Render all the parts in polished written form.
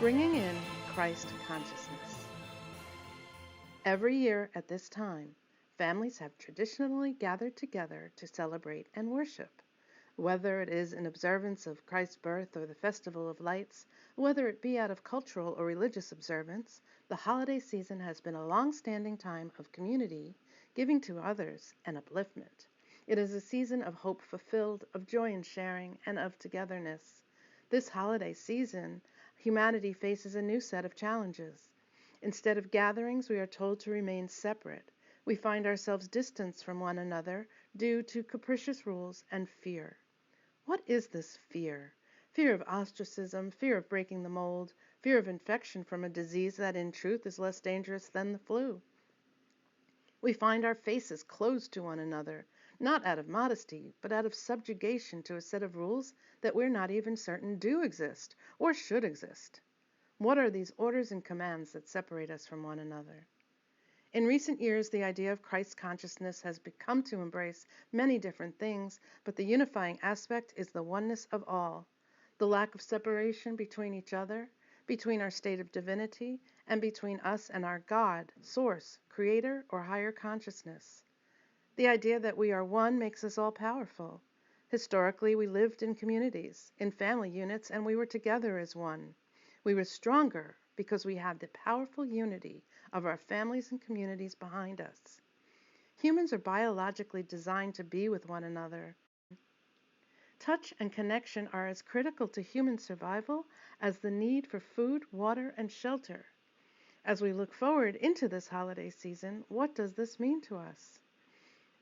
Bringing in Christ consciousness. Every year at this time, families have traditionally gathered together to celebrate and worship. Whether it is in observance of Christ's birth or the Festival of Lights, whether it be out of cultural or religious observance, the holiday season has been a long-standing time of community, giving to others, and upliftment. It is a season of hope fulfilled, of joy in sharing, and of togetherness. This holiday season, humanity faces a new set of challenges. Instead of gatherings, we are told to remain separate. We find ourselves distanced from one another due to capricious rules and fear. What is this fear? Fear of ostracism, fear of breaking the mold, fear of infection from a disease that in truth is less dangerous than the flu. We find our faces closed to one another, not out of modesty, but out of subjugation to a set of rules that we're not even certain do exist or should exist. What are these orders and commands that separate us from one another? In recent years, the idea of Christ consciousness has become to embrace many different things, but the unifying aspect is the oneness of all, the lack of separation between each other, between our state of divinity, and between us and our God, source, creator, or higher consciousness. The idea that we are one makes us all powerful. Historically, we lived in communities, in family units, and we were together as one. We were stronger because we had the powerful unity of our families and communities behind us. Humans are biologically designed to be with one another. Touch and connection are as critical to human survival as the need for food, water, and shelter. As we look forward into this holiday season, what does this mean to us?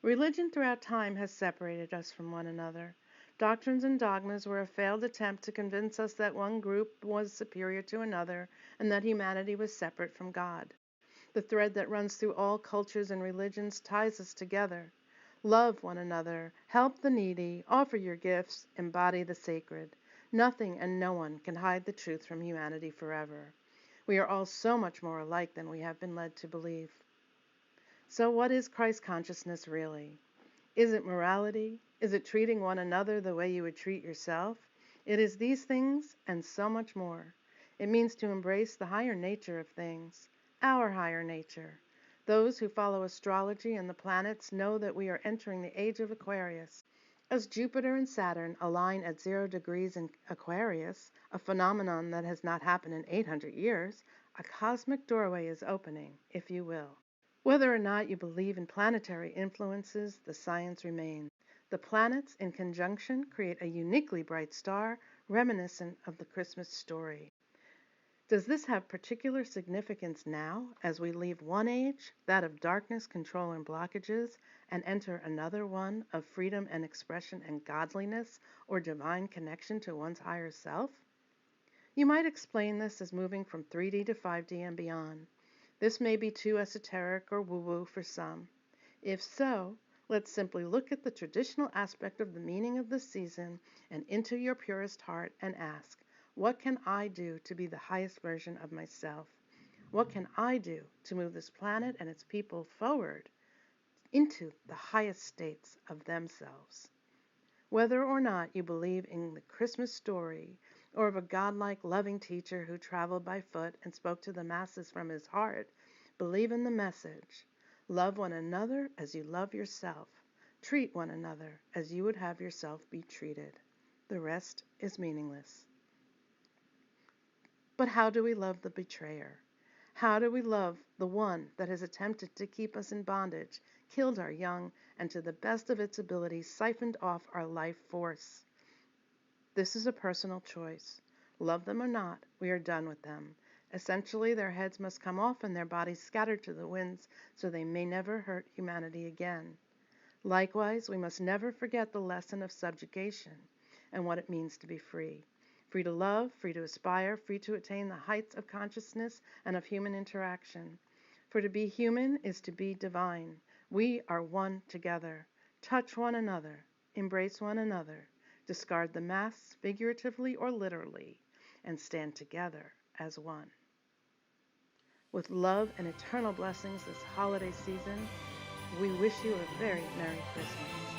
Religion throughout time has separated us from one another. Doctrines and dogmas were a failed attempt to convince us that one group was superior to another and that humanity was separate from God. The thread that runs through all cultures and religions ties us together. Love one another, help the needy, offer your gifts, embody the sacred. Nothing and no one can hide the truth from humanity forever. We are all so much more alike than we have been led to believe. So what is Christ consciousness really? Is it morality? Is it treating one another the way you would treat yourself? It is these things and so much more. It means to embrace the higher nature of things, our higher nature. Those who follow astrology and the planets know that we are entering the age of Aquarius. As Jupiter and Saturn align at 0 degrees in Aquarius, a phenomenon that has not happened in 800 years, a cosmic doorway is opening, if you will. Whether or not you believe in planetary influences, the science remains. The planets in conjunction create a uniquely bright star reminiscent of the Christmas story. Does this have particular significance now as we leave one age, that of darkness, control, and blockages, and enter another one of freedom and expression and godliness or divine connection to one's higher self? You might explain this as moving from 3D to 5D and beyond. This may be too esoteric or woo-woo for some. If so, let's simply look at the traditional aspect of the meaning of this season and into your purest heart and ask, what can I do to be the highest version of myself? What can I do to move this planet and its people forward into the highest states of themselves? Whether or not you believe in the Christmas story or of a godlike, loving teacher who traveled by foot and spoke to the masses from his heart, believe in the message. Love one another as you love yourself. Treat one another as you would have yourself be treated. The rest is meaningless. But how do we love the betrayer? How do we love the one that has attempted to keep us in bondage, killed our young, and to the best of its ability siphoned off our life force? This is a personal choice. Love them or not, we are done with them. Essentially, their heads must come off and their bodies scattered to the winds so they may never hurt humanity again. Likewise, we must never forget the lesson of subjugation and what it means to be free. Free to love, free to aspire, free to attain the heights of consciousness and of human interaction. For to be human is to be divine. We are one together. Touch one another. Embrace one another. Discard the masks, figuratively or literally, and stand together as one. With love and eternal blessings this holiday season, we wish you a very Merry Christmas.